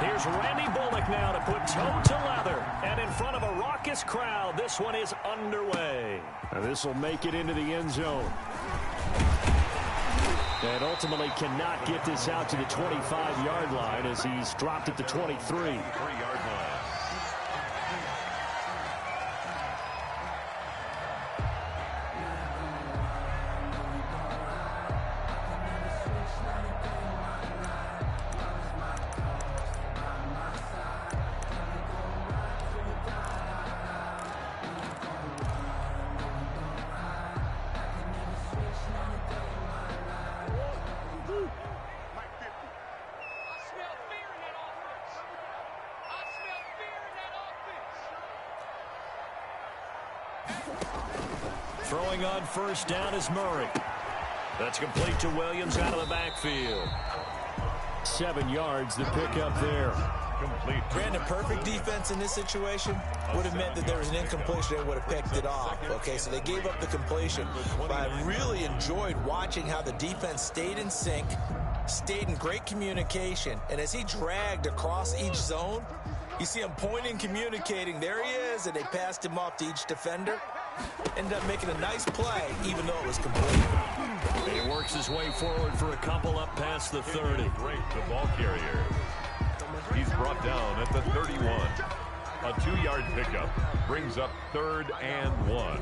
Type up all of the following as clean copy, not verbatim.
Here's Randy Bullock now to put toe to leather. And in front of a raucous crowd, this one is underway. And this will make it into the end zone. And ultimately cannot get this out to the 25-yard line as he's dropped at the 23. 3-yard line. Throwing on first down is Murray. That's complete to Williams out of the backfield. 7 yards, the pickup there. Complete. Brandon, perfect defense in this situation would have meant that there was an incompletion. They would have picked it off. Okay, so they gave up the completion. But I really enjoyed watching how the defense stayed in sync, stayed in great communication. And as he dragged across each zone, you see him pointing, communicating. There he is, and they passed him off to each defender. Ended up making a nice play, even though it was complete. He works his way forward for a couple up past the 30. Great, the ball carrier. He's brought down at the 31. A 2-yard pickup brings up 3rd and 1.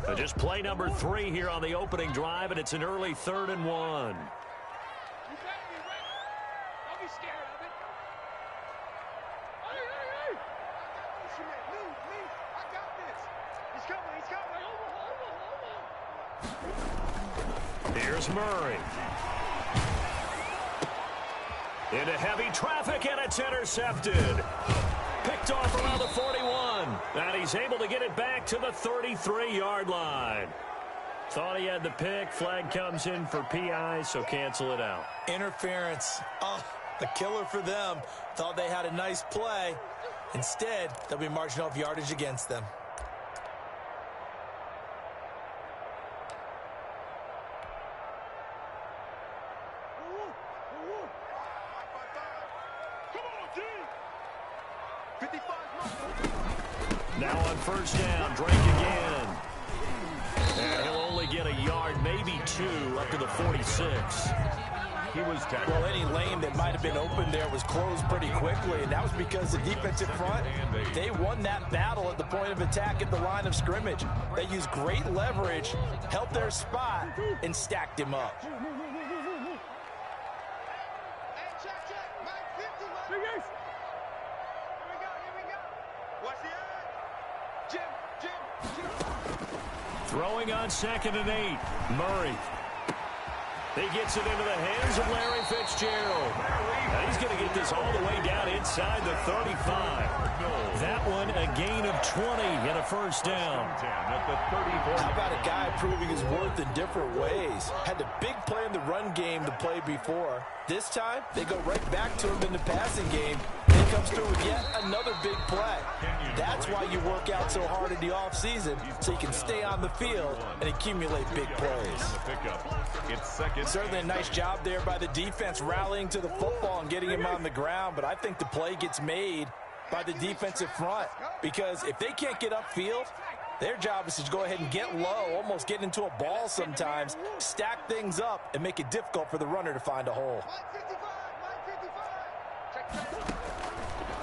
So just play number 3 here on the opening drive, and it's an early 3rd and 1. Here's Murray. Into heavy traffic, and it's intercepted. Picked off around the 41. And he's able to get it back to the 33-yard line. Thought he had the pick. Flag comes in for PI, so cancel it out. Interference. Oh, the killer for them. Thought they had a nice play. Instead, they'll be marching off yardage against them. Now on first down, Drake again. And he'll only get a yard, maybe 2, up to the 46. He was tackled. Well, any lane that might have been open there was closed pretty quickly, and that was because the defensive front, they won that battle at the point of attack at the line of scrimmage. They used great leverage, held their spot, and stacked him up. Throwing on 2nd and 8. Murray. He gets it into the hands of Larry Fitzgerald. And he's going to get this all the way down inside the 35. That one a gain of 20 and a first down. How about a guy proving his worth in different ways? Had the big play in the run game the play before. This time, they go right back to him in the passing game. And he comes through with yet another big play. That's why you work out so hard in the offseason, so you can stay on the field and accumulate big plays. Certainly a nice job there by the defense rallying to the football and getting him on the ground, but I think the play gets made by the defensive front, because if they can't get upfield, their job is to go ahead and get low, almost get into a ball sometimes, stack things up, and make it difficult for the runner to find a hole.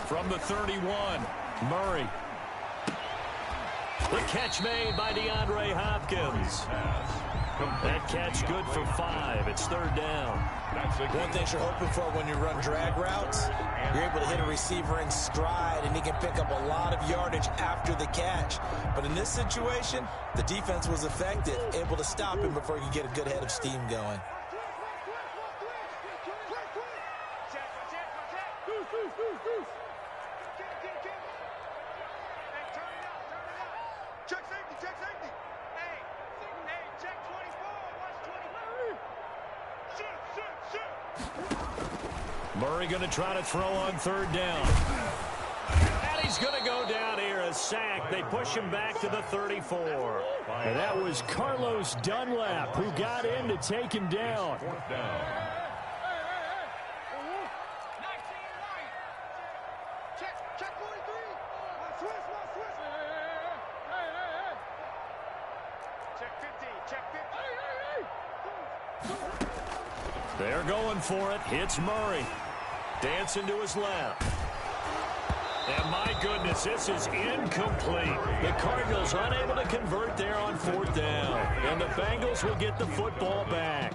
From the 31, Murray. The catch made by DeAndre Hopkins. That catch good for 5. It's 3rd down. One thing you're hoping for when you run drag routes, you're able to hit a receiver in stride, and he can pick up a lot of yardage after the catch. But in this situation, the defense was effective, able to stop him before he could get a good head of steam going. Murray going to try to throw on 3rd down. And he's going to go down here, a sack. They push him back to the 34. And that was Carlos Dunlap who got in to take him down. They're going for it. Hits Murray. Dancing to his left. And my goodness, this is incomplete. The Cardinals unable to convert there on 4th down. And the Bengals will get the football back.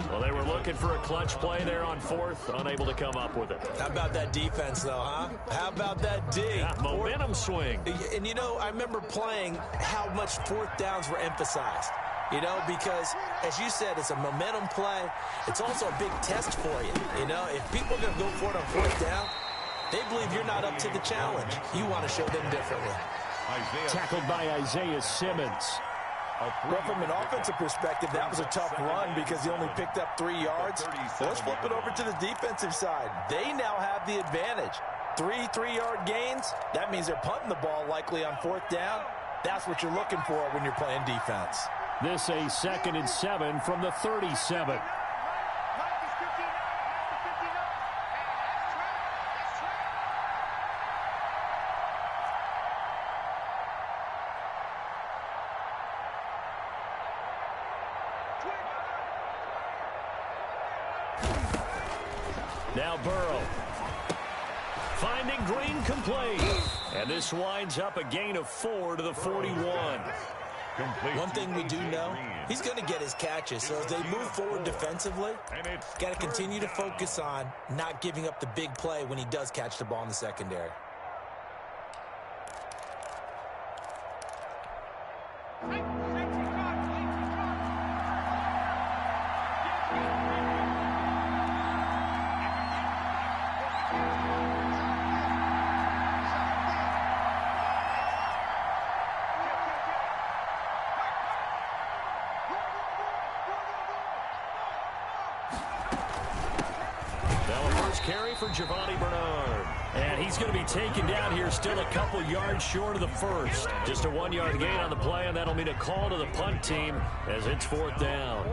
Well, they were looking for a clutch play there on 4th, unable to come up with it. How about that defense, though, huh? How about that D? Yeah, momentum swing. And, you know, I remember playing how much 4th downs were emphasized. You know, because, as you said, it's a momentum play. It's also a big test for you. You know, if people are going to go for it on 4th down, they believe you're not up to the challenge. You want to show them differently. Tackled by Isaiah Simmons. Well, from an offensive perspective, that was a tough run because he only picked up 3 yards. Let's flip it over to the defensive side. They now have the advantage. 3 3-yard gains. That means they're punting the ball likely on 4th down. That's what you're looking for when you're playing defense. This a 2nd and 7 from the 37. Now Burrow. Finding Green complete. And this winds up a gain of 4 to the 41. One thing we do know, he's going to get his catches. So as they move forward defensively, got to continue to focus on not giving up the big play when he does catch the ball in the secondary. Carry for Giovanni Bernard. And he's going to be taken down here still a couple yards short of the first. Just a 1-yard gain on the play, and that'll mean a call to the punt team as it's 4th down.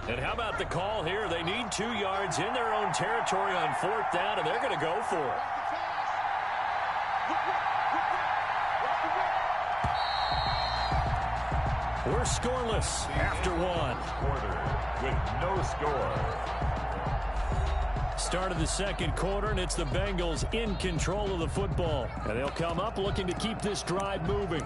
And how about the call here? They need 2 yards in their own territory on 4th down, and they're going to go for it. We're scoreless after 1. Quarter with no score. Start of the 2nd quarter, and it's the Bengals in control of the football. And they'll come up looking to keep this drive moving.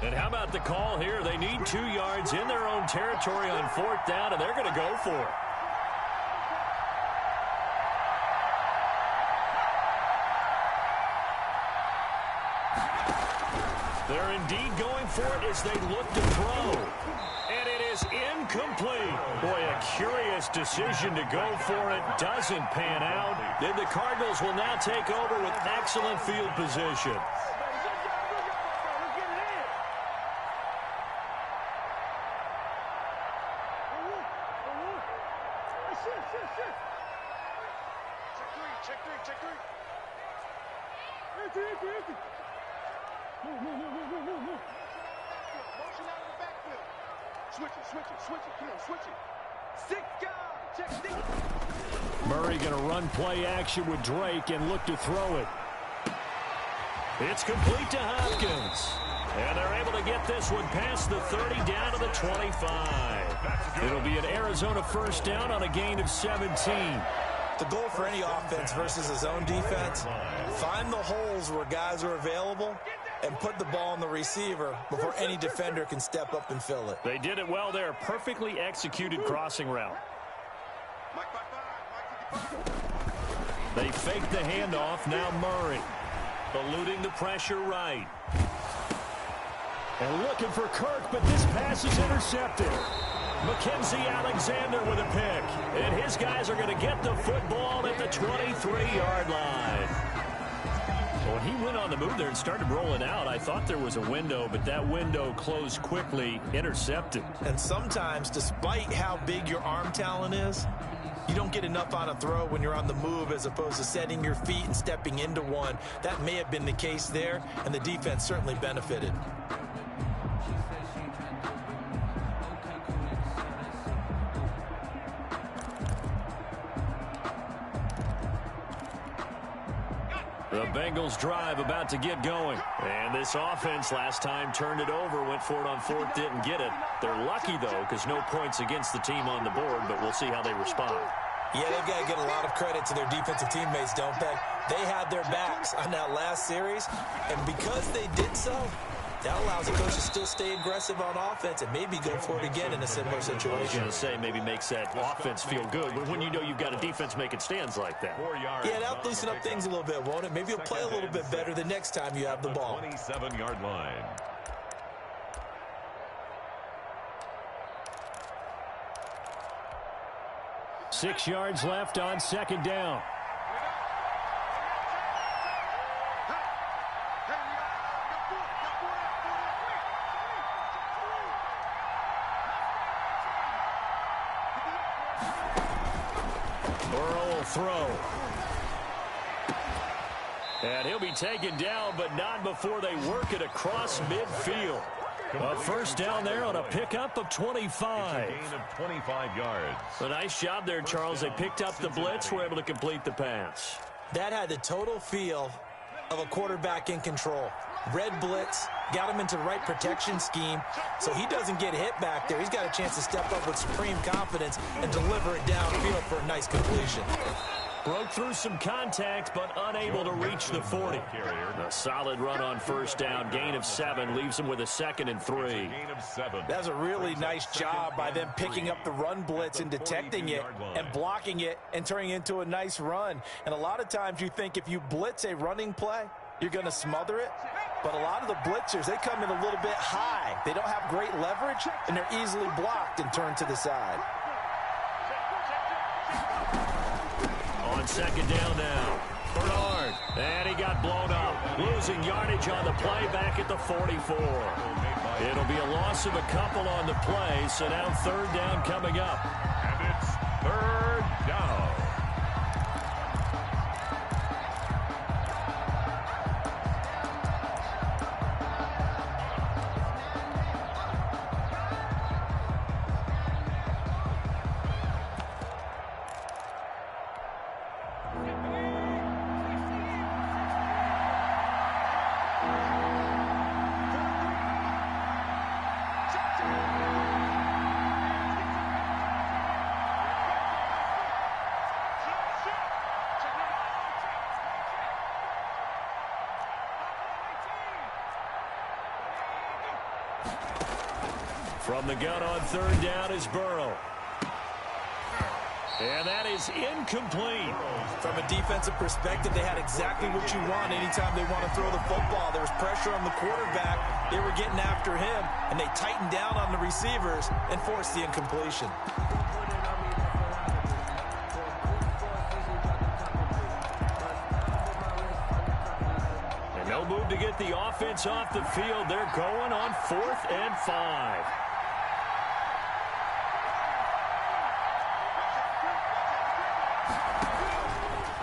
And how about the call here? They need 2 yards in their own territory on 4th down, and they're going to go for it. They're indeed going for it as they look to throw. And it is incomplete. Boy, a curious decision to go for it. Doesn't pan out. Then the Cardinals will now take over with excellent field position. Murray going to run play action with Drake and look to throw it. It's complete to Hopkins. And they're able to get this one past the 30 down to the 25. It'll be an Arizona 1st down on a gain of 17. The goal for any offense versus his own defense, find the holes where guys are available and put the ball on the receiver before any defender can step up and fill it. They did it well there. Perfectly executed crossing route. They fake the handoff. Now Murray eluding the pressure right. And looking for Kirk, but this pass is intercepted. Mackenzie Alexander with a pick. And his guys are going to get the football at the 23-yard line. When he went on the move there and started rolling out, I thought there was a window, but that window closed quickly, intercepted. And sometimes, despite how big your arm talent is, you don't get enough on a throw when you're on the move as opposed to setting your feet and stepping into one. That may have been the case there, and the defense certainly benefited. The Bengals drive about to get going. And this offense last time turned it over, went for it on fourth, didn't get it. They're lucky, though, because no points against the team on the board, but we'll see how they respond. Yeah, they've got to get a lot of credit to their defensive teammates, don't they? They had their backs on that last series, and because they did so, that allows the coach to still stay aggressive on offense and maybe go for it again in a similar situation. I was going to say maybe makes that offense feel good, but when you know you've got a defense making stands like that. Yeah, that'll loosen up things a little bit, won't it? Maybe you'll play a little bit better the next time you have the ball. 27-yard line. Six yards left on second down. Burrow will throw. And he'll be taken down, but not before they work it across midfield. A first down there on a pickup of 25. It's a gain of 25 yards. A nice job there, Charles. They picked up the blitz, were able to complete the pass. That had the total feel of a quarterback in control. Red blitz, got him into the right protection scheme, so he doesn't get hit back there. He's got a chance to step up with supreme confidence and deliver it downfield for a nice completion. Broke through some contact, but unable to reach the 40. A solid run on first down. Gain of 7 leaves him with a 2nd and 3. That's a really nice job by them picking up the run blitz and detecting it and blocking it and turning it into a nice run. And a lot of times you think if you blitz a running play, you're going to smother it. But a lot of the blitzers, they come in a little bit high. They don't have great leverage, and they're easily blocked and turned to the side. On second down now, Bernard, and he got blown up, losing yardage on the play back at the 44. It'll be a loss of a couple on the play, so now third down coming up. And it's third down. From the gun on third down is Burrow. And that is incomplete. From a defensive perspective, they had exactly what you want anytime they want to throw the football. There was pressure on the quarterback. They were getting after him, and they tightened down on the receivers and forced the incompletion. And no move to get the offense off the field. They're going on 4th and 5.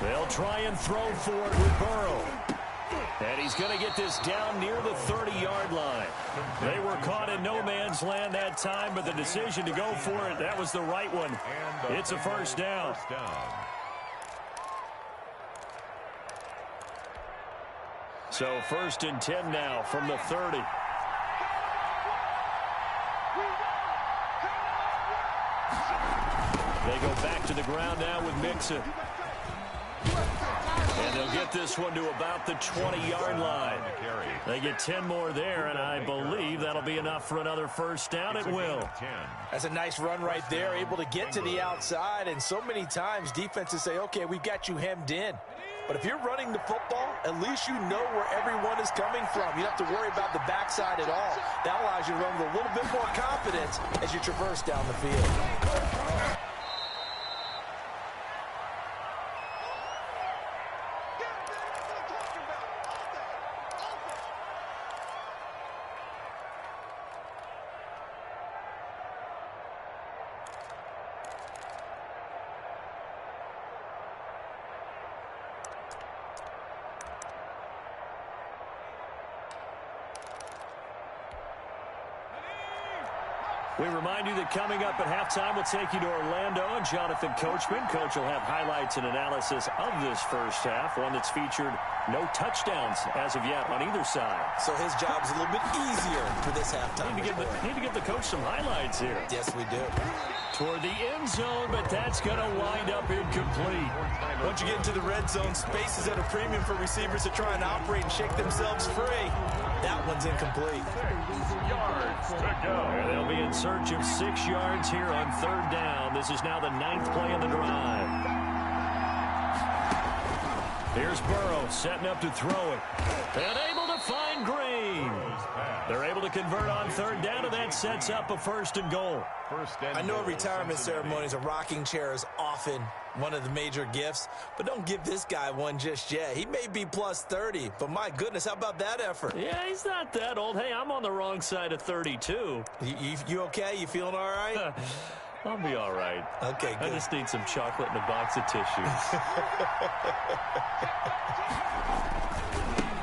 They'll try and throw for it with Burrow. And he's going to get this down near the 30-yard line. They were caught in no man's land that time, but the decision to go for it, that was the right one. It's a first down. So 1st and 10 now from the 30. They go back to the ground now with Mixon. And they'll get this one to about the 20-yard line. They get 10 more there, and I believe that'll be enough for another first down. It will. That's a nice run right there, able to get to the outside. And so many times defenses say, okay, we've got you hemmed in. But if you're running the football, at least you know where everyone is coming from. You don't have to worry about the backside at all. That allows you to run with a little bit more confidence as you traverse down the field. We remind you that coming up at halftime, we'll take you to Orlando and Jonathan Coachman. Coach will have highlights and analysis of this first half, one that's featured no touchdowns as of yet on either side. So his job's a little bit easier for this halftime. Need to give the coach some highlights here. Yes, we do. Toward the end zone, but that's going to wind up incomplete. Once you get into the red zone, space is at a premium for receivers to try and operate and shake themselves free. That one's incomplete. 6 yards to go. And they'll be in search of 6 yards here on third down. This is now the 9th play of the drive. Here's Burrow setting up to throw it. And able to find Green. They're able to convert on third down, and that sets up a 1st and goal. I know retirement ceremonies, a rocking chair is often one of the major gifts, but don't give this guy one just yet. He may be plus 30, but my goodness, how about that effort? Yeah, he's not that old. Hey, I'm on the wrong side of 32. You okay? You feeling all right? I'll be all right. Okay, good. I just need some chocolate and a box of tissues.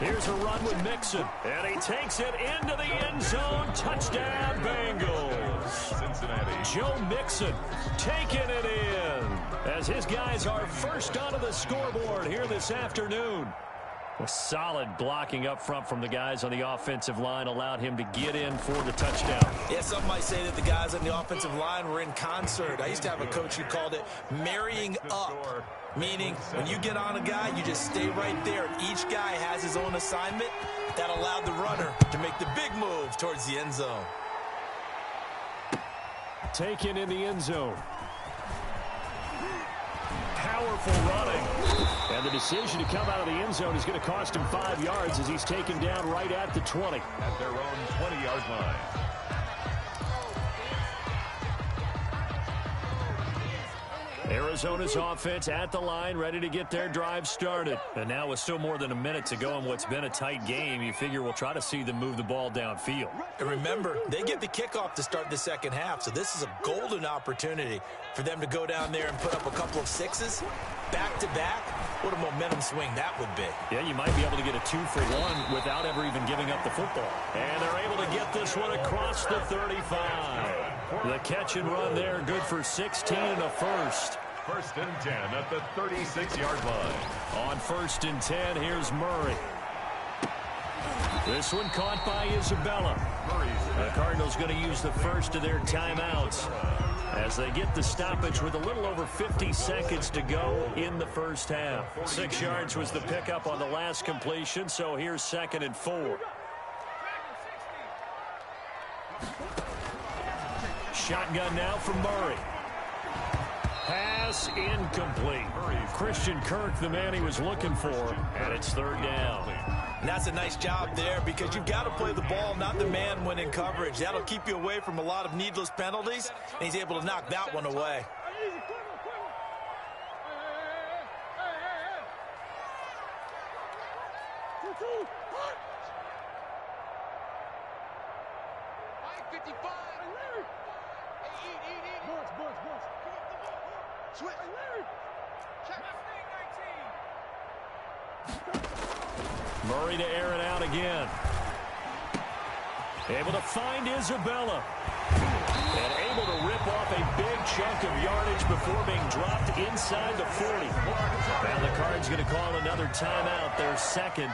Here's a run with Mixon, and he takes it into the end zone. Touchdown, Bengals. Cincinnati. Joe Mixon taking it in as his guys are first onto the scoreboard here this afternoon. A solid blocking up front from the guys on the offensive line allowed him to get in for the touchdown. Yeah, some might say that the guys on the offensive line were in concert. I used to have a coach who called it marrying up, meaning when you get on a guy, you just stay right there. Each guy has his own assignment that allowed the runner to make the big move towards the end zone. Taken in the end zone. Powerful running. And the decision to come out of the end zone is going to cost him 5 yards as he's taken down right at the 20. At their own 20-yard line. Arizona's offense at the line, ready to get their drive started. And now with still more than a minute to go in what's been a tight game, you figure we'll try to see them move the ball downfield. And remember, they get the kickoff to start the second half, so this is a golden opportunity for them to go down there and put up a couple of sixes back-to-back. What a momentum swing that would be. Yeah, you might be able to get a 2-for-1 without ever even giving up the football. And they're able to get this one across the 35. The catch and run there, good for 16 and a first. 1st and 10 at the 36-yard line. On 1st and 10, here's Murray. This one caught by Isabella. The Cardinals going to use the first of their timeouts as they get the stoppage with a little over 50 seconds to go in the first half. 6 yards was the pickup on the last completion, so here's 2nd and 4. Shotgun now from Murray. Pass incomplete. Christian Kirk, the man he was looking for, and it's 3rd down. And that's a nice job there because you've got to play the ball, not the man when in coverage. That'll keep you away from a lot of needless penalties, and he's able to knock that one away. Murray to air it out again. Able to find Isabella. And able to rip off a big chunk of yardage before being dropped inside the 40. Now the Cards going to call another timeout, their second,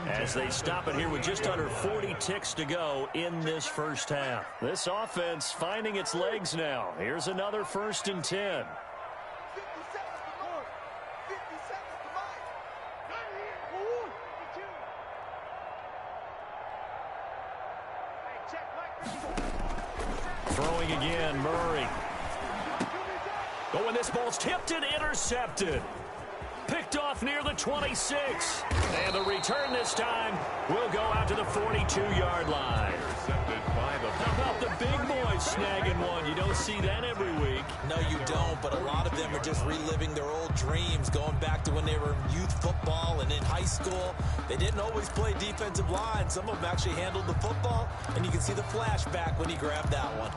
as they stop it here with just under 40 ticks to go in this first half. This offense finding its legs now. Here's another 1st and 10. Throwing again, Murray. Oh, and this ball's tipped and intercepted. Picked off near the 26. And the return this time will go out to the 42-yard line. How about the big boys snagging one? You don't see that every week. No, you don't, but a lot of them are just reliving their old dreams, going back to when they were in youth football and in high school. They didn't always play defensive line. Some of them actually handled the football, and you can see the flashback when he grabbed that one.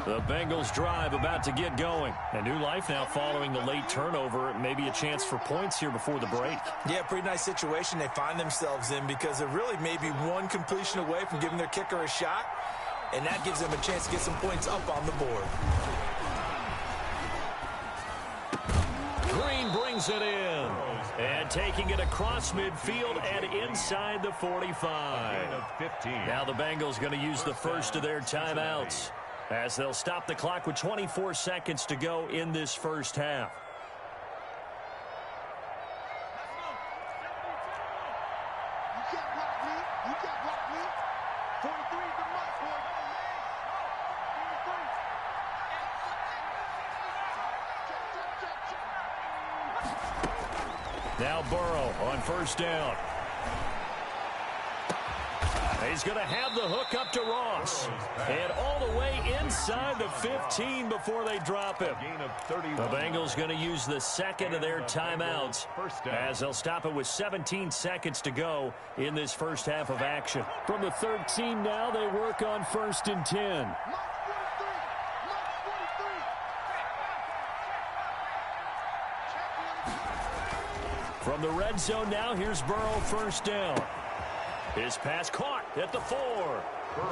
The Bengals drive about to get going. A new life now following the late turnover. Maybe a chance for points here before the break. Yeah, pretty nice situation they find themselves in because they're really maybe one completion away from giving their kicker a shot. and that gives them a chance to get some points up on the board. Green brings it in. And taking it across midfield and inside the 45. Now the Bengals going to use the first of their timeouts as they'll stop the clock with 24 seconds to go in this first half. Now Burrow on first down. He's going to have the hook up to Ross. And all the way inside the 15 before they drop him. The Bengals going to use the second of their timeouts as they'll stop it with 17 seconds to go in this first half of action. From the 13 now, they work on 1st and 10. From the red zone now, here's Burrow first down. His pass caught at the 4.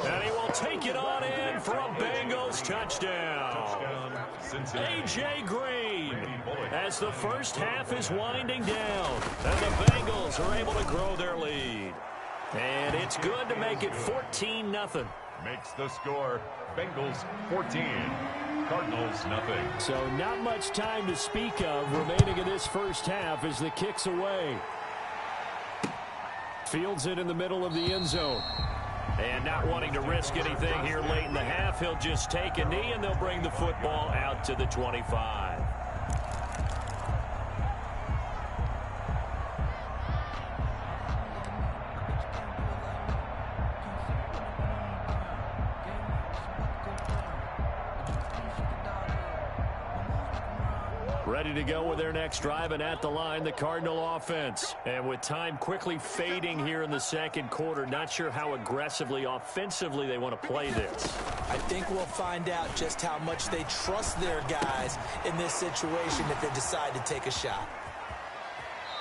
And he will take it on in for a Bengals touchdown. A.J. Green as the first half is winding down. And the Bengals are able to grow their lead. And it's good to make it 14-0. Makes the score Bengals 14. Cardinals nothing. So not much time to speak of remaining in this first half as the kick's away. Fields it in the middle of the end zone. And not wanting to risk anything here late in the half, he'll just take a knee and they'll bring the football out to the 25. Ready to go with their next drive, and at the line, the Cardinal offense. And with time quickly fading here in the second quarter, not sure how aggressively, offensively they want to play this. I think we'll find out just how much they trust their guys in this situation if they decide to take a shot.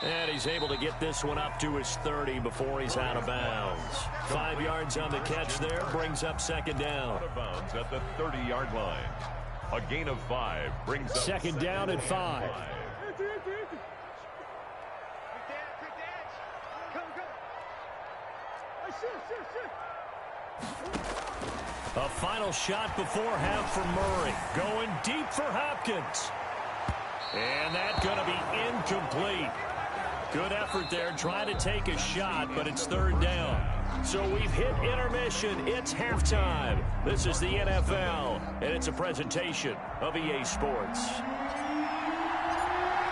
And he's able to get this one up to his 30 before he's out of bounds. 5 yards on the catch there, brings up second down. Out of bounds at the 30-yard line. A gain of 5 brings up second down and 5. A final shot before half for Murray. Going deep for Hopkins. And that's going to be incomplete. Good effort there trying to take a shot, but it's third down. So we've hit intermission. It's halftime. This is the NFL, and it's a presentation of EA Sports.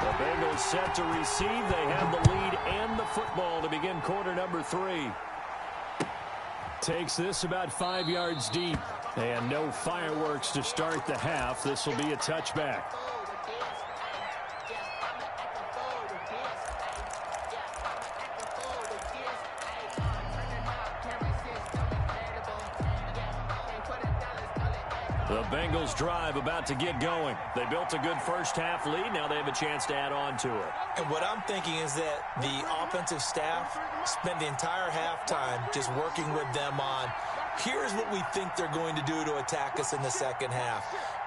The Bengals set to receive. They have the lead and the football to begin quarter number 3. Takes this about 5 yards deep. And no fireworks to start the half. This will be a touchback. The Bengals drive about to get going. They built a good first half lead. Now they have a chance to add on to it. And what I'm thinking is that the offensive staff spent the entire halftime just working with them on, here's what we think they're going to do to attack us in the second half.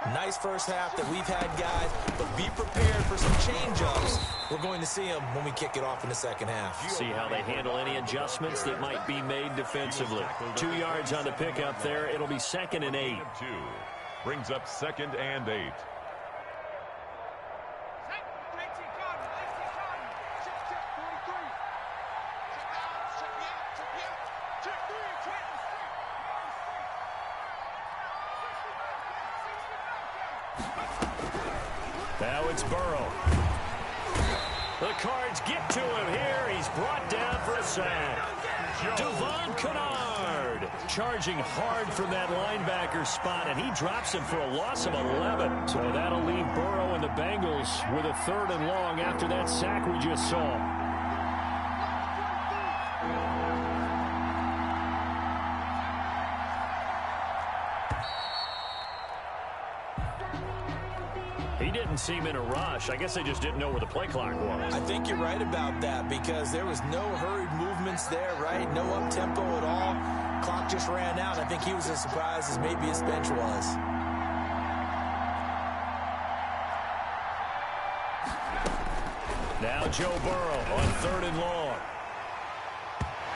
Nice first half that we've had, guys, but be prepared for some change-ups. We're going to see them when we kick it off in the second half. See how they handle any adjustments that might be made defensively. 2 yards on the pickup there. It'll be 2nd and 8. Brings up 2nd and 8. Now it's Burrow. The Cards get to him here. He's brought down for a sack. Devon Kennard charging hard from that linebacker spot, and he drops him for a loss of 11. So that'll leave Burrow and the Bengals with a 3rd and long after that sack we just saw. He didn't seem in a rush. I guess they just didn't know where the play clock was. I think you're right about that because there was no hurried movements there, right? No up-tempo at all. clock just ran out. I think he was as surprised as maybe his bench was. Now Joe Burrow on 3rd and long.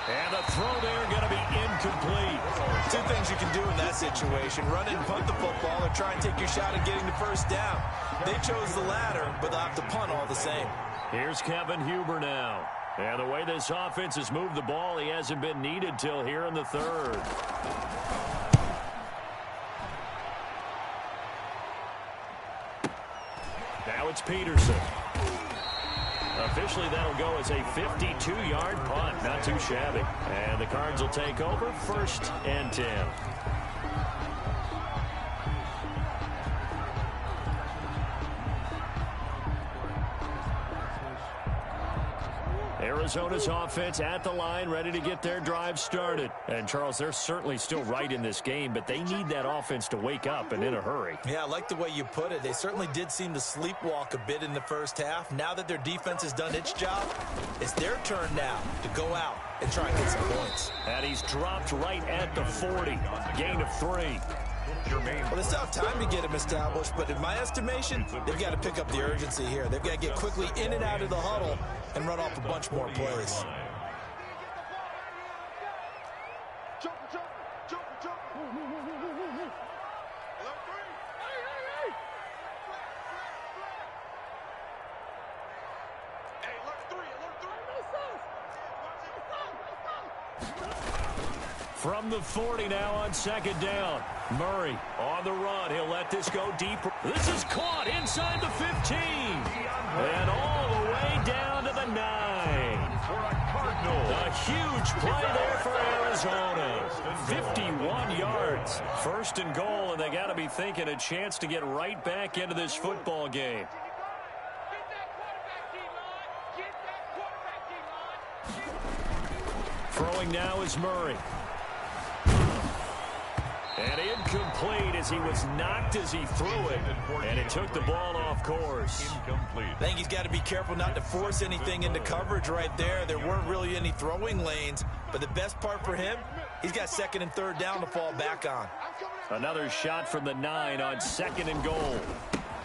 And the throw there going to be incomplete. Two things you can do in that situation: run and punt the football, or try and take your shot at getting the first down. They chose the latter, but they'll have to punt all the same. Here's Kevin Huber now. And the way this offense has moved the ball, he hasn't been needed till here in the 3rd. Now it's Peterson. Officially, that'll go as a 52-yard punt. Not too shabby. And the Cards will take over 1st and 10. Arizona's offense at the line, ready to get their drive started. And, Charles, they're certainly still right in this game, but they need that offense to wake up and in a hurry. Yeah, I like the way you put it. They certainly did seem to sleepwalk a bit in the first half. Now that their defense has done its job, it's their turn now to go out and try and get some points. And he's dropped right at the 40. Gain of 3. Well, they still have time to get him established, but in my estimation, they've got to pick up the urgency here. They've got to get quickly in and out of the huddle and run off a bunch more plays. From the 40 now on 2nd down. Murray on the run. He'll let this go deeper. This is caught inside the 15. And all the way down to the 9. A huge play there for Arizona. 51 yards. 1st and goal, and they got to be thinking a chance to get right back into this football game. Throwing now is Murray. And incomplete as he was knocked as he threw it. And it took the ball off course. Incomplete. I think he's got to be careful not to force anything into coverage right there. There weren't really any throwing lanes. But the best part for him, he's got 2nd and 3rd down to fall back on. Another shot from the 9 on 2nd and goal.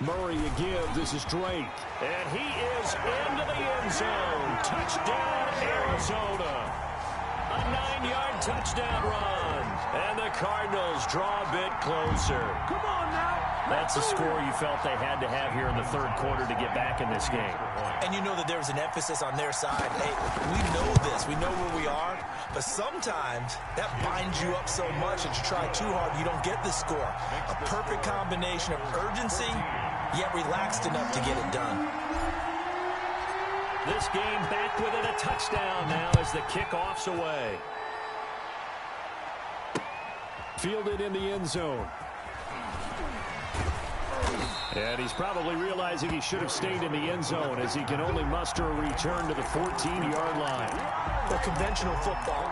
Murray again. This is Drake. And he is into the end zone. Touchdown, Arizona. A 9-yard touchdown run. And the Cardinals draw a bit closer. Come on now. That's the score you felt they had to have here in the 3rd quarter to get back in this game. And you know that there's an emphasis on their side. Hey, we know this. We know where we are. But sometimes that binds you up so much that you try too hard, you don't get the score. A perfect combination of urgency, yet relaxed enough to get it done. This game back within a touchdown now as the kickoff's away. Fielded in the end zone. And he's probably realizing he should have stayed in the end zone as he can only muster a return to the 14-yard line. Well, conventional football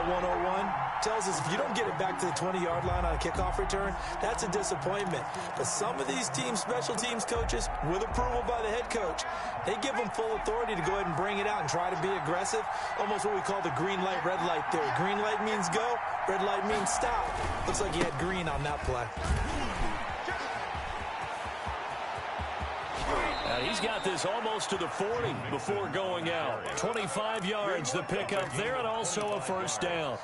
101, tells us if you don't get it back to the 20-yard line on a kickoff return, that's a disappointment. But some of these teams, special teams coaches, with approval by the head coach, they give them full authority to go ahead and bring it out and try to be aggressive. Almost what we call the green light, red light theory. Green light means go, red light means stop. Looks like he had green on that play. He's got this almost to the 40 before going out. 25 yards the pickup there, and also a 1st down.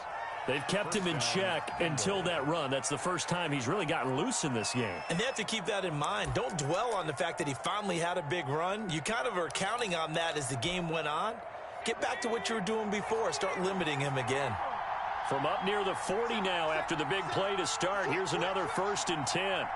They've kept him in check until that run. That's the first time he's really gotten loose in this game. And they have to keep that in mind. Don't dwell on the fact that he finally had a big run. You kind of are counting on that as the game went on. Get back to what you were doing before. Start limiting him again. From up near the 40 now after the big play to start. Here's another 1st and 10.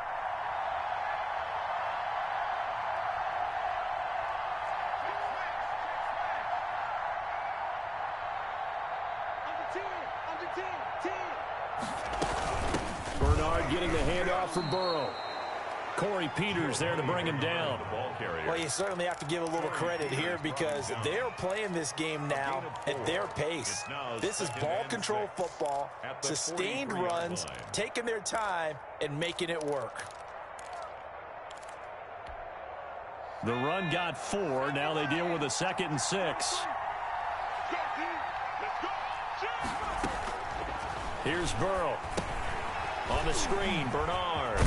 Bernard getting the handoff for Burrow. Corey Peters there to bring him down. Well, you certainly have to give a little credit here because they're playing this game now at their pace. This is ball control football, sustained runs, taking their time and making it work. The run got 4. Now they deal with a 2nd and 6. Here's Burrow. On the screen, Bernard.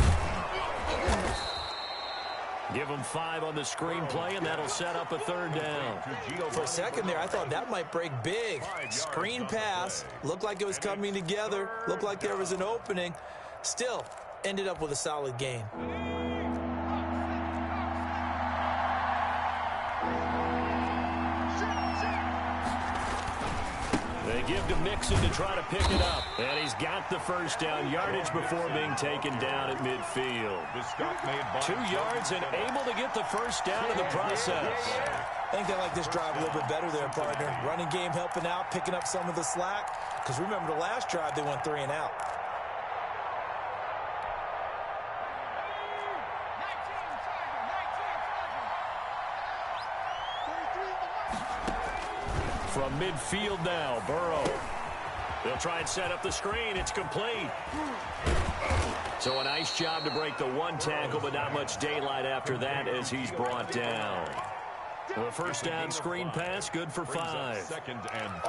Give him 5 on the screen play, and that'll set up a 3rd down. For a second there, I thought that might break big. Screen pass. Looked like it was coming together. Looked like there was an opening. Still, ended up with a solid gain. They give to Mixon to try to pick it up. And he's got the 1st down yardage before being taken down at midfield. 2 yards and able to get the 1st down in the process. I think they like this drive a little bit better there, partner. Running game helping out, picking up some of the slack. Because remember the last drive, they went 3 and out. From midfield now, Burrow. They'll try and set up the screen. It's complete. So a nice job to break the 1 tackle, but not much daylight after that as he's brought down. The 1st down screen pass, good for 5.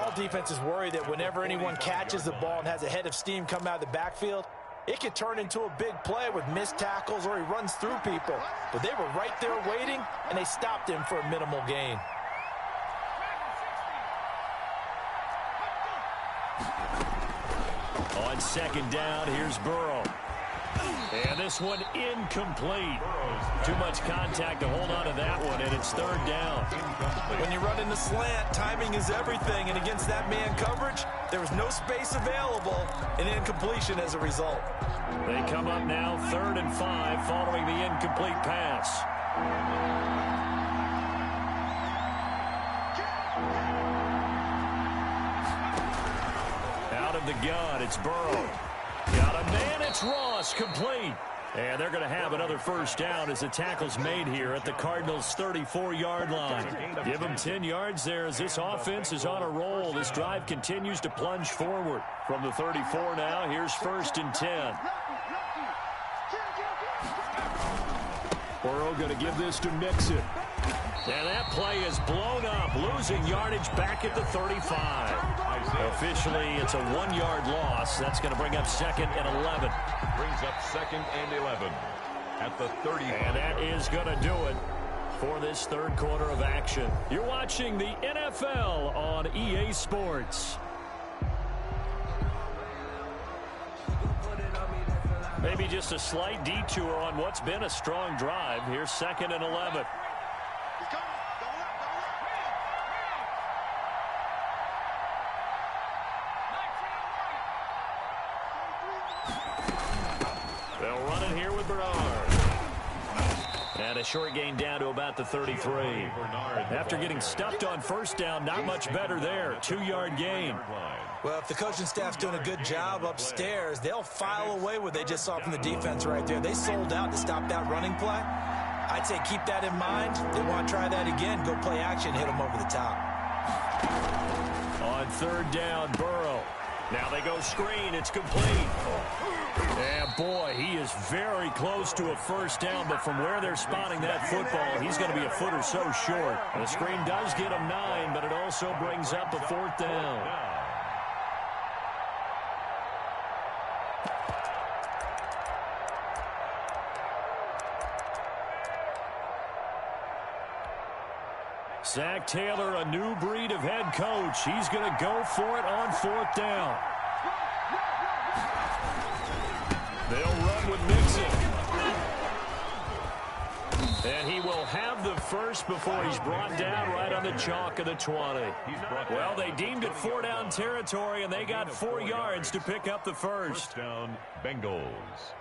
All defenses worry that whenever anyone catches the ball and has a head of steam come out of the backfield, it could turn into a big play with missed tackles or he runs through people. But they were right there waiting, and they stopped him for a minimal gain. On 2nd down, here's Burrow. And this one incomplete. Too much contact to hold on to that one, and it's 3rd down. When you run in the slant, timing is everything, and against that man coverage, there was no space available, and incompletion as a result. They come up now 3rd and 5 following the incomplete pass. Out of the gun, it's Burrow. Got a man, it's Ross, complete. And they're going to have another 1st down as the tackle's made here at the Cardinals' 34-yard line. Give them 10 yards there as this offense is on a roll. This drive continues to plunge forward. From the 34 now, here's 1st and 10. Burrow going to give this to Mixon. And that play is blown up, losing yardage back at the 35. Officially, it's a 1-yard loss. That's going to bring up 2nd and 11. Brings up 2nd and 11 at the 30. And that is going to do it for this 3rd quarter of action. You're watching the NFL on EA Sports. Maybe just a slight detour on what's been a strong drive. Here's 2nd and 11. They'll run it here with Bernard. And a short gain down to about the 33. After getting stuffed on 1st down, not much better there. 2-yard gain. Well, if the coaching staff's doing a good job upstairs, they'll file away what they just saw from the defense right there. They sold out to stop that running play. I'd say keep that in mind. They want to try that again. Go play action, hit them over the top. On 3rd down, Burrow. Now they go screen. It's complete. And boy, he is very close to a 1st down, but from where they're spotting that football, he's going to be a foot or so short. The screen does get him 9, but it also brings up a 4th down. Zach Taylor, a new breed of head coach. He's going to go for it on 4th down. They'll run with Mixon. And he will have the 1st before he's brought down right on the chalk of the 20. Well, they deemed it 4-down territory, and they got 4 yards to pick up the 1st. 1st down, Bengals.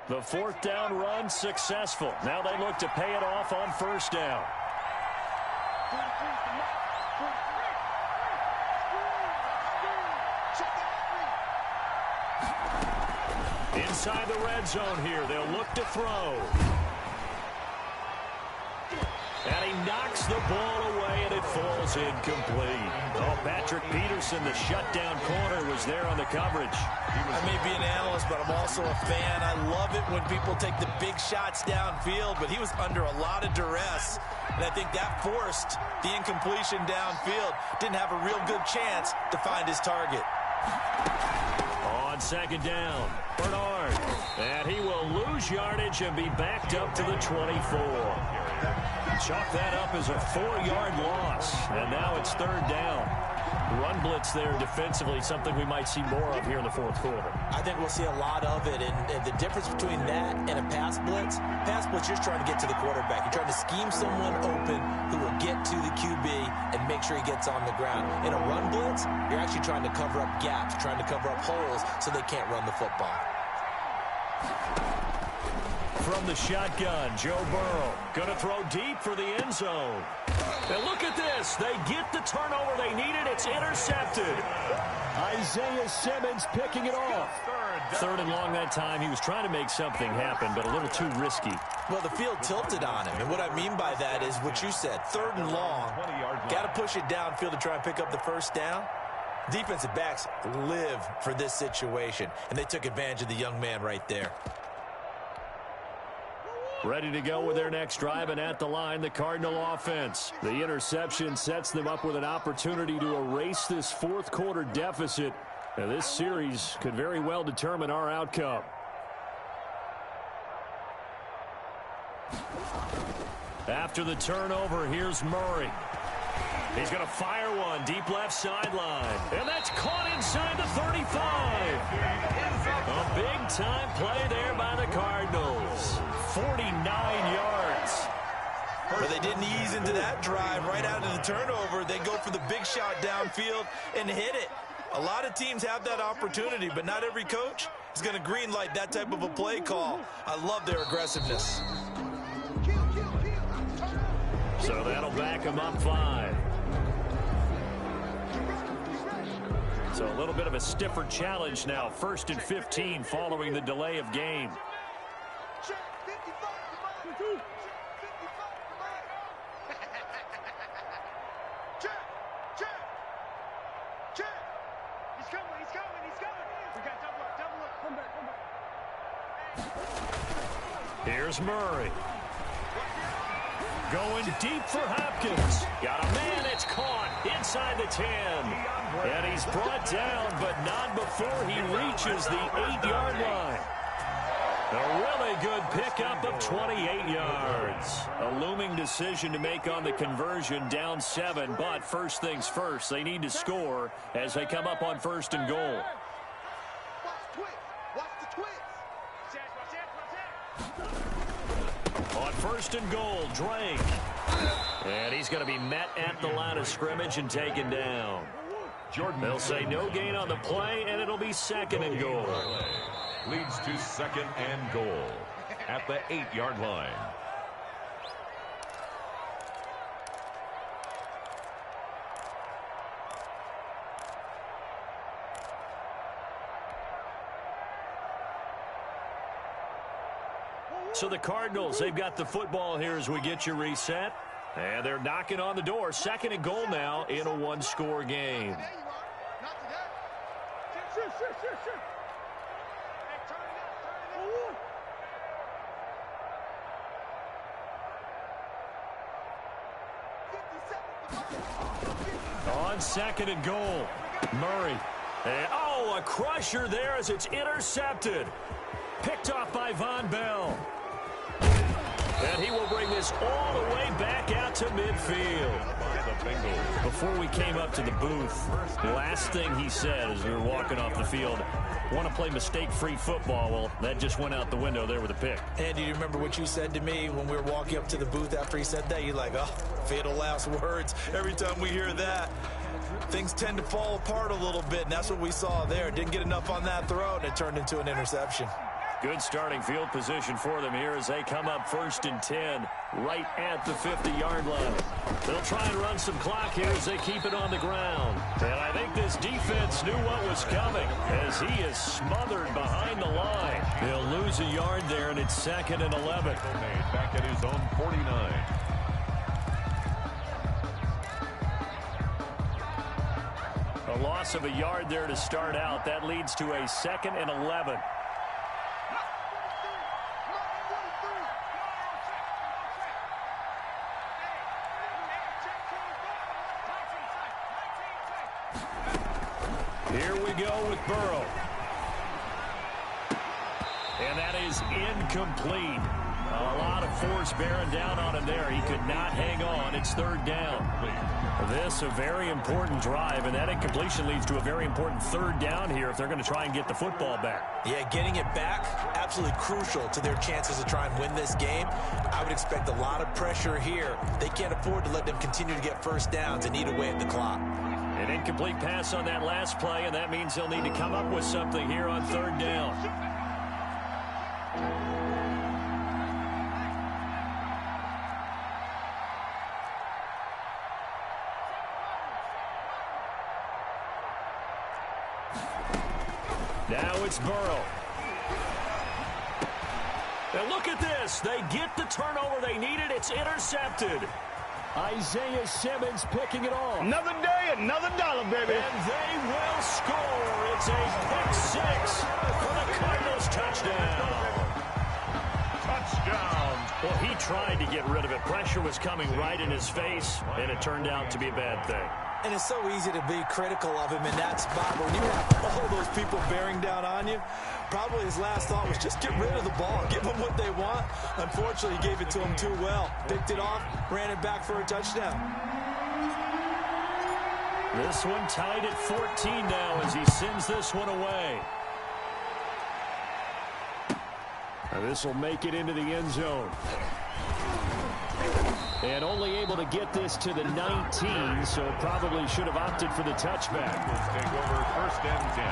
The 4th down run successful. Now they look to pay it off on 1st down. Inside the red zone here, they'll look to throw. And he knocks the ball away, and it falls incomplete. Oh, Patrick Peterson, the shutdown corner, was there on the coverage. I may be an analyst, but I'm also a fan. I love it when people take the big shots downfield, but he was under a lot of duress, and I think that forced the incompletion downfield. Didn't have a real good chance to find his target. On second down, Bernard, and he will lose yardage and be backed up to the 24. Chalk that up as a 4-yard loss, and now it's third down. Run blitz there defensively, something we might see more of here in the fourth quarter. I think we'll see a lot of it, and the difference between that and a pass blitz, you're just trying to get to the quarterback. You're trying to scheme someone open who will get to the QB and make sure he gets on the ground. In a run blitz, you're actually trying to cover up gaps, trying to cover up holes so they can't run the football. From the shotgun, Joe Burrow going to throw deep for the end zone. And look at this. They get the turnover they needed. It's intercepted. Isaiah Simmons picking it off. Third and long that time. He was trying to make something happen, but a little too risky. Well, the field tilted on him, and what I mean by that is what you said. Third and long. Got to push it downfield to try and pick up the first down. Defensive backs live for this situation, and they took advantage of the young man right there. Ready to go with their next drive, and at the line, the Cardinal offense. The interception sets them up with an opportunity to erase this fourth quarter deficit. Now, this series could very well determine our outcome. After the turnover, here's Murray. He's going to fire one deep left sideline. And that's caught inside the 35. A big-time play there by the Cardinals. 49 yards. But they didn't ease into that drive right out of the turnover. They go for the big shot downfield and hit it. A lot of teams have that opportunity, but not every coach is going to greenlight that type of a play call. I love their aggressiveness. So that'll back them up 5. So a little bit of a stiffer challenge now. 1st and 15 following the delay of game. Here's Murray. Going deep for Hopkins. Got a man, it's caught inside the 10. And he's brought down, but not before he reaches the 8-yard line. A really good pickup of 28 yards. A looming decision to make on the conversion, down 7, but first things first, they need to score as they come up on 1st and goal. On 1st and goal, Drake. And he's going to be met at the line of scrimmage and taken down. They'll say no gain on the play, and it'll be 2nd and goal. Leads to 2nd and goal at the 8-yard line. So the Cardinals, they've got the football here as we get you reset. And they're knocking on the door. 2nd and goal now in a one-score game. On 2nd and goal, Murray. And, oh, a crusher there as it's intercepted. Picked off by Von Bell. And he will bring this all the way back out to midfield. Before we came up to the booth, the last thing he said as we were walking off the field, want to play mistake-free football. Well, that just went out the window there with a pick. And do you remember what you said to me when we were walking up to the booth after he said that? You're like, oh, fatal last words. Every time we hear that, things tend to fall apart a little bit, and that's what we saw there. Didn't get enough on that throw, and it turned into an interception. Good starting field position for them here as they come up 1st and 10 right at the 50-yard line. They'll try and run some clock here as they keep it on the ground. And I think this defense knew what was coming as he is smothered behind the line. He'll lose a yard there, and it's 2nd and 11. Back at his own 49. loss of a yard there to start out. That leads to a 2nd and 11. Here we go with Burrow. And that is incomplete. A lot of force bearing down on him there. He could not hang on. It's 3rd down. This a very important drive, and that incompletion leads to a very important 3rd down here if they're going to try and get the football back. Yeah, getting it back, absolutely crucial to their chances to try and win this game. I would expect a lot of pressure here. They can't afford to let them continue to get first downs and eat away at the clock. An incomplete pass on that last play, and that means they'll need to come up with something here on 3rd down. Now it's Burrow. And look at this. They get the turnover they needed. It's intercepted. Isaiah Simmons picking it off. Another day, another dollar, baby. And they will score. It's a pick 6 for the Cardinals touchdown. Touchdown. Well, he tried to get rid of it. Pressure was coming right in his face, and it turned out to be a bad thing. And it's so easy to be critical of him in that spot. When you have all those people bearing down on you, probably his last thought was just get rid of the ball. Give them what they want. Unfortunately, he gave it to them too well. Picked it off, ran it back for a touchdown. This one tied at 14 now as he sends this one away. Now this will make it into the end zone. And only able to get this to the 19, so probably should have opted for the touchback. Let's take over 1st and 10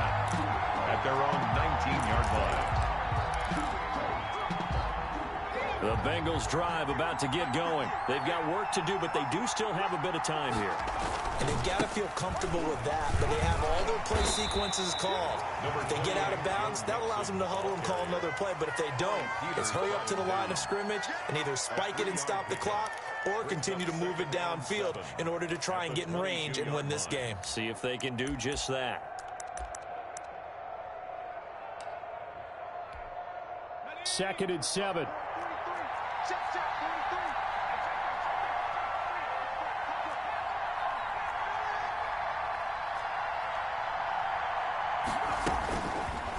at their own 19-yard line. The Bengals drive about to get going. They've got work to do, but they do still have a bit of time here. And they've got to feel comfortable with that, but they have all their play sequences called. If they get out of bounds, that allows them to huddle and call another play, but if they don't, it's hurry up to the line of scrimmage and either spike it and stop the clock or continue to move it downfield in order to try and get in range and win this game. See if they can do just that. 2nd and 7.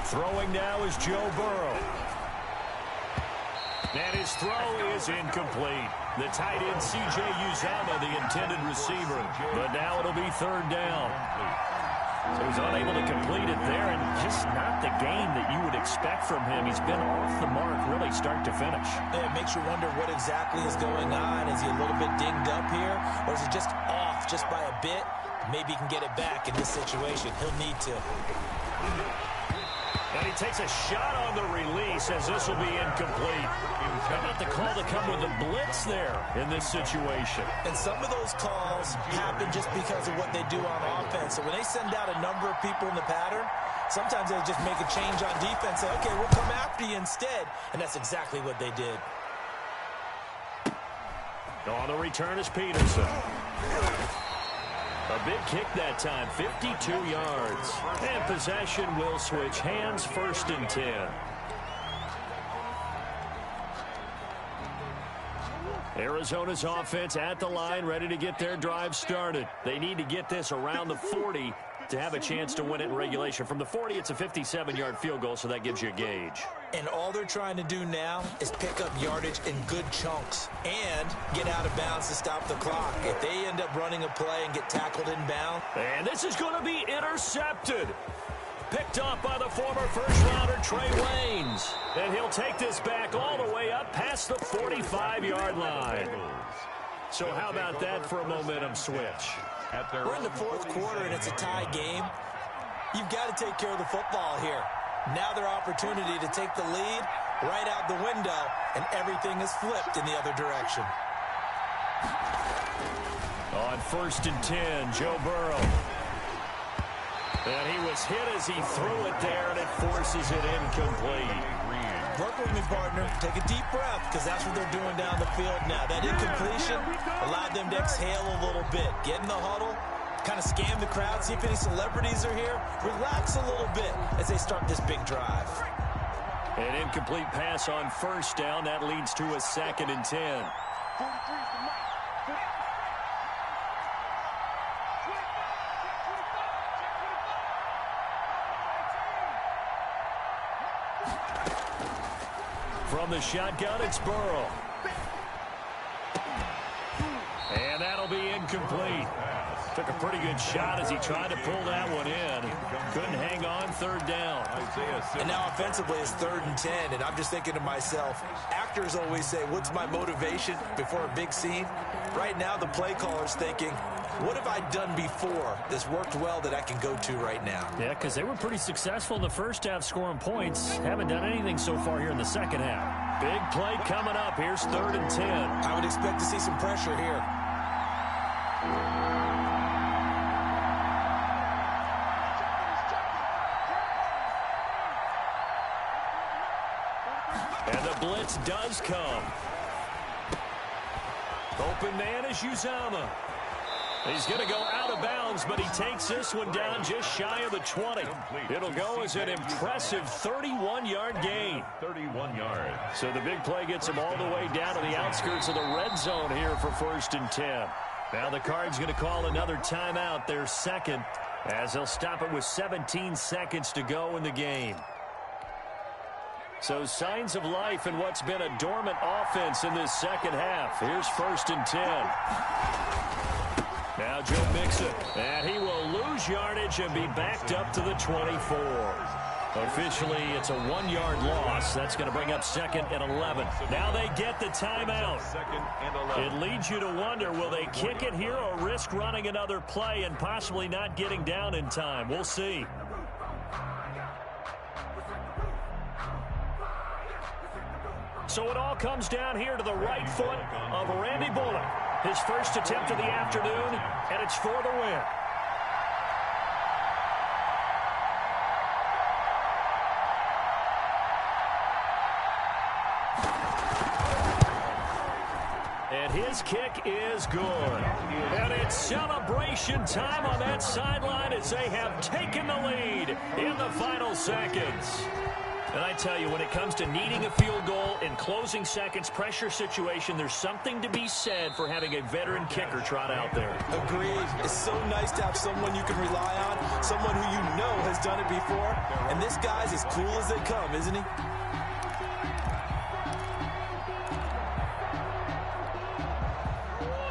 Throwing now is Joe Burrow. And his throw is incomplete. The tight end, C.J. Uzomah, the intended receiver. But now it'll be 3rd down. So he's unable to complete it there, and just not the game that you would expect from him. He's been off the mark really start to finish. It makes you wonder what exactly is going on. Is he a little bit dinged up here, or is he just off just by a bit? Maybe he can get it back in this situation. He'll need to. And he takes a shot on the release as this will be incomplete. How about the call to come with a blitz there in this situation? And some of those calls happen just because of what they do on offense. So when they send out a number of people in the pattern, sometimes they just make a change on defense. Say, okay, we'll come after you instead. And that's exactly what they did. On the return is Peterson. A big kick that time, 52 yards. And possession will switch hands, 1st and 10. Arizona's offense at the line, ready to get their drive started. They need to get this around the 40 to have a chance to win it in regulation. From the 40, it's a 57-yard field goal, so that gives you a gauge. And all they're trying to do now is pick up yardage in good chunks and get out of bounds to stop the clock. If they end up running a play and get tackled inbound. And this is going to be intercepted. Picked off by the former first-rounder Trey Waynes. And he'll take this back all the way up past the 45-yard line. So how about that for a momentum switch? We're in the 4th quarter, and it's a tie game. You've got to take care of the football here. Now their opportunity to take the lead right out the window, and everything is flipped in the other direction. On 1st and 10, Joe Burrow. And he was hit as he threw it there, and it forces it incomplete. Work with me, partner. Take a deep breath, because that's what they're doing down the field now. That incompletion allowed them to exhale a little bit, get in the huddle, kind of scan the crowd, see if any celebrities are here. Relax a little bit as they start this big drive. An incomplete pass on first down. That leads to a 2nd and 10. From the shotgun, it's Burrow. And that'll be incomplete. Took a pretty good shot as he tried to pull that one in. Couldn't hang on, 3rd down. And now offensively it's 3rd and 10, and I'm just thinking to myself, actors always say, what's my motivation before a big scene? Right now the play caller's thinking, what have I done before this worked well that I can go to right now? Yeah, because they were pretty successful in the first half scoring points. Haven't done anything so far here in the second half. Big play coming up. Here's 3rd and 10. I would expect to see some pressure here. And the blitz does come. Open man is Uzama. He's going to go out of bounds, but he takes this one down just shy of the 20. It'll go as an impressive 31-yard gain. 31 yards. So the big play gets him all the way down to the outskirts of the red zone here for 1st and 10. Now the Cards going to call another timeout, their 2nd, as they'll stop it with 17 seconds to go in the game. So signs of life in what's been a dormant offense in this second half. Here's 1st and 10. Now Joe Mixon, and he will lose yardage and be backed up to the 24. Officially, it's a 1-yard loss. That's going to bring up 2nd and 11. Now they get the timeout. 2nd and 11. It leads you to wonder, will they kick it here or risk running another play and possibly not getting down in time? We'll see. So it all comes down here to the right foot of Randy Bullock. His first attempt of the afternoon, and it's for the win. And his kick is good. And it's celebration time on that sideline as they have taken the lead in the final seconds. And I tell you, when it comes to needing a field goal in closing seconds, pressure situation, there's something to be said for having a veteran kicker trot out there. Agreed. It's so nice to have someone you can rely on, someone who you know has done it before. And this guy's as cool as they come, isn't he?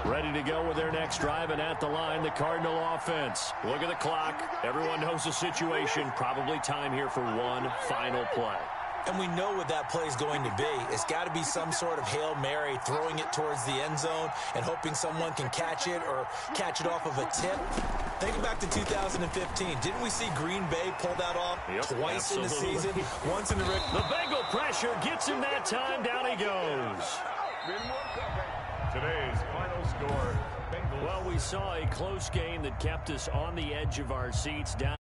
Ready to go with their next drive, and at the line, the Cardinal offense. Look at the clock. Everyone knows the situation. Probably time here for one final play. And we know what that play is going to be. It's got to be some sort of Hail Mary, throwing it towards the end zone and hoping someone can catch it or catch it off of a tip. Think back to 2015. Didn't we see Green Bay pull that off twice in the season? Once in the regular. The Bengal pressure gets him that time. Down he goes. Today's final score, Bengals. Well, we saw a close game that kept us on the edge of our seats. Down